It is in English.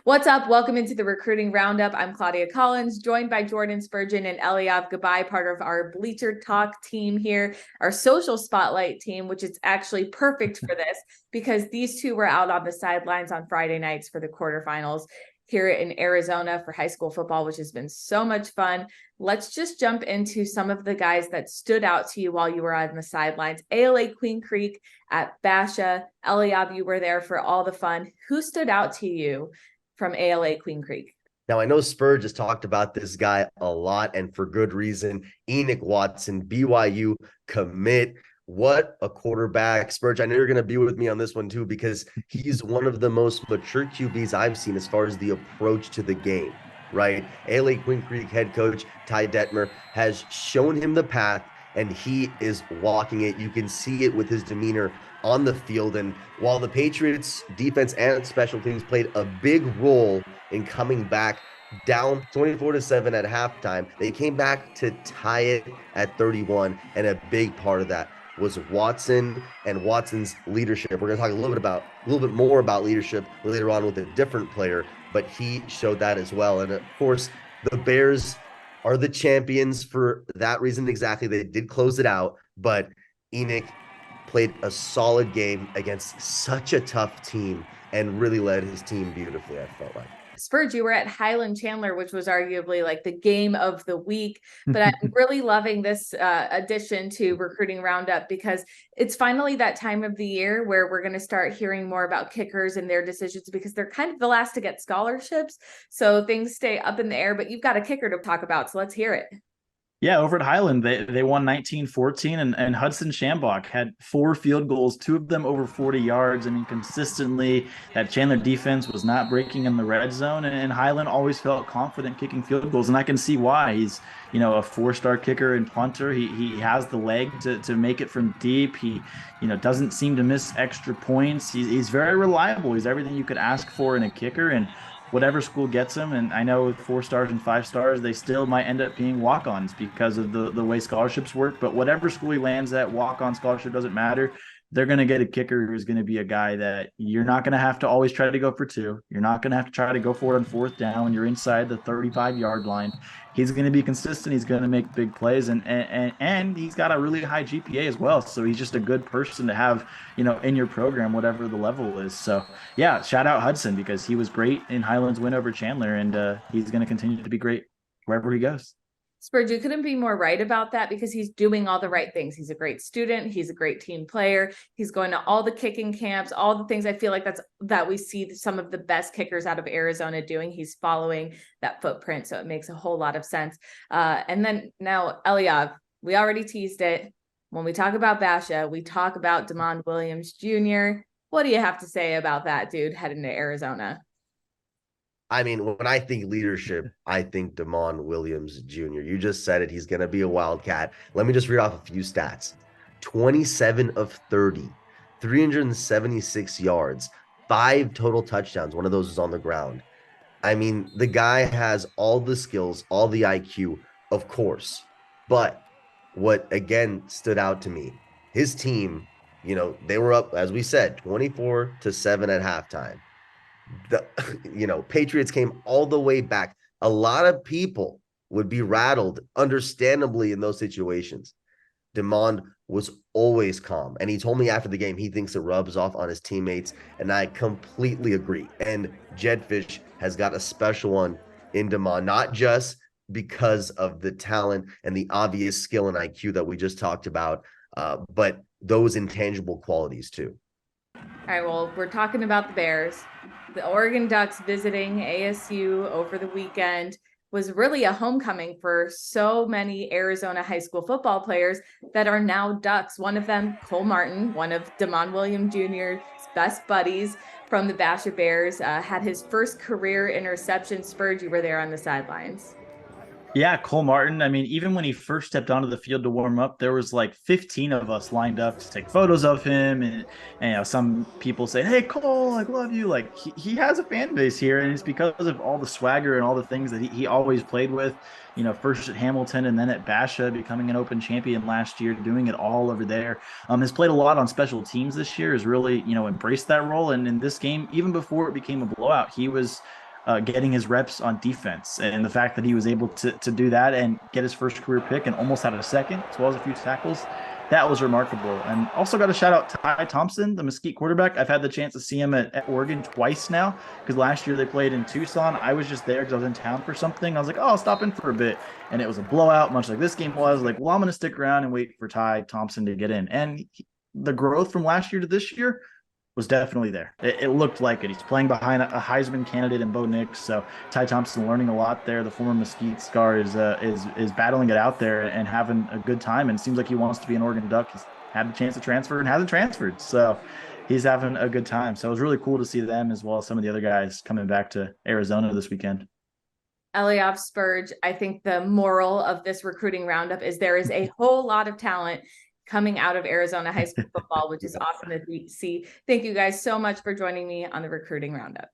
What's up? Welcome into the Recruiting Roundup. I'm Claudia Collins, joined by Jordan Spurgeon and Eliav Gabai, part of our Bleacher Talk team here, our social spotlight team, which is actually perfect for this because these two were out on the sidelines on Friday nights for the quarterfinals here in Arizona for high school football, which has been so much fun. Let's just jump into some of the guys that stood out to you while you were on the sidelines. ALA Queen Creek at Basha. Eliav, you were there for all the fun. Who stood out to you from ALA Queen Creek? Now, I know Spurge has talked about this guy a lot and for good reason. Eno Watson, BYU commit. What a quarterback. Spurge, I know you're going to be with me on this one too, because he's one of the most mature QBs I've seen as far as the approach to the game, right? ALA Queen Creek head coach Ty Detmer has shown him the path, and he is walking it. You can see it with his demeanor on the field. And while the Patriots defense and special teams played a big role in coming back down 24-7 at halftime, they came back to tie it at 31. And a big part of that was Watson and Watson's leadership. We're going to talk a little bit more about leadership later on with a different player, but he showed that as well. And of course, the Bears are the champions for that reason exactly. They did close it out, but Enoch played a solid game against such a tough team and really led his team beautifully, I felt like. Spurge, you were at Highland Chandler, which was arguably like the game of the week. But I'm really loving this addition to Recruiting Roundup because it's finally that time of the year where we're going to start hearing more about kickers and their decisions because they're kind of the last to get scholarships. So things stay up in the air, but you've got a kicker to talk about. So let's hear it. Yeah, over at Highland, they won 19-14, and Hudson Shambach had 4 field goals, 2 of them over 40 yards. I mean, consistently, that Chandler defense was not breaking in the red zone, and Highland always felt confident kicking field goals, and I can see why. He's, a 4-star kicker and punter. He has the leg to make it from deep. He, doesn't seem to miss extra points. He's very reliable. He's everything you could ask for in a kicker, and whatever school gets them, and I know with 4 stars and 5 stars, they still might end up being walk-ons because of the way scholarships work. But whatever school he lands at, walk-on scholarship doesn't matter. They're going to get a kicker who's going to be a guy that you're not going to have to always try to go for 2. You're not going to have to try to go for it on 4th down when you're inside the 35-yard line. He's going to be consistent. He's going to make big plays, and he's got a really high GPA as well. So he's just a good person to have, in your program, whatever the level is. So yeah, shout out Hudson because he was great in Highland's win over Chandler, and he's going to continue to be great wherever he goes. Spurge, you couldn't be more right about that because he's doing all the right things. He's a great student. He's a great team player. He's going to all the kicking camps, all the things I feel like that we see some of the best kickers out of Arizona doing. He's following that footprint. So it makes a whole lot of sense. And then now, Eliav, we already teased it. When we talk about Basha, we talk about Demond Williams Jr. What do you have to say about that dude heading to Arizona? I mean, when I think leadership, I think Demond Williams Jr. You just said it. He's going to be a Wildcat. Let me just read off a few stats. 27 of 30, 376 yards, 5 total touchdowns. One of those is on the ground. I mean, the guy has all the skills, all the IQ, of course. But what, again, stood out to me, his team, they were up, as we said, 24-7 at halftime. Patriots came all the way back. A lot of people would be rattled, understandably, in those situations. Demond was always calm, and he told me after the game he thinks it rubs off on his teammates, and I completely agree. And Jedfish has got a special one in Demond, not just because of the talent and the obvious skill and IQ that we just talked about, but those intangible qualities too. All right, well, we're talking about the Bears. The Oregon Ducks visiting ASU over the weekend was really a homecoming for so many Arizona high school football players that are now Ducks. One of them, Cole Martin, one of Demond Williams Jr.'s best buddies from the Basha Bears, had his first career interception. Spurge, you were there on the sidelines. Yeah, Cole Martin. I mean, even when he first stepped onto the field to warm up, there was like 15 of us lined up to take photos of him. And some people say, "Hey, Cole, I love you." Like he has a fan base here, and it's because of all the swagger and all the things that he always played with. First at Hamilton and then at Basha, becoming an open champion last year, doing it all over there. Has played a lot on special teams this year, has really, embraced that role. And in this game, even before it became a blowout, he was getting his reps on defense. And the fact that he was able to do that and get his first career pick and almost had a second, as well as a few tackles, that was remarkable. And also got to shout out Ty Thompson, the Mesquite quarterback. I've had the chance to see him at Oregon twice now, because last year they played in Tucson. I was just there because I was in town for something. I was like, oh, I'll stop in for a bit. And it was a blowout, much like this game was. Like, well, I'm going to stick around and wait for Ty Thompson to get in. And the growth from last year to this year was definitely there. It looked like it. He's playing behind a Heisman candidate in Bo Nix. So Ty Thompson learning a lot there. The former Mesquite star is battling it out there and having a good time. And it seems like he wants to be an Oregon Duck. He's had the chance to transfer and hasn't transferred. So he's having a good time. So it was really cool to see them, as well as some of the other guys coming back to Arizona this weekend. Eliav Spurge, I think the moral of this recruiting roundup is there is a whole lot of talent coming out of Arizona high school football, which is awesome to see. Thank you guys so much for joining me on the recruiting roundup.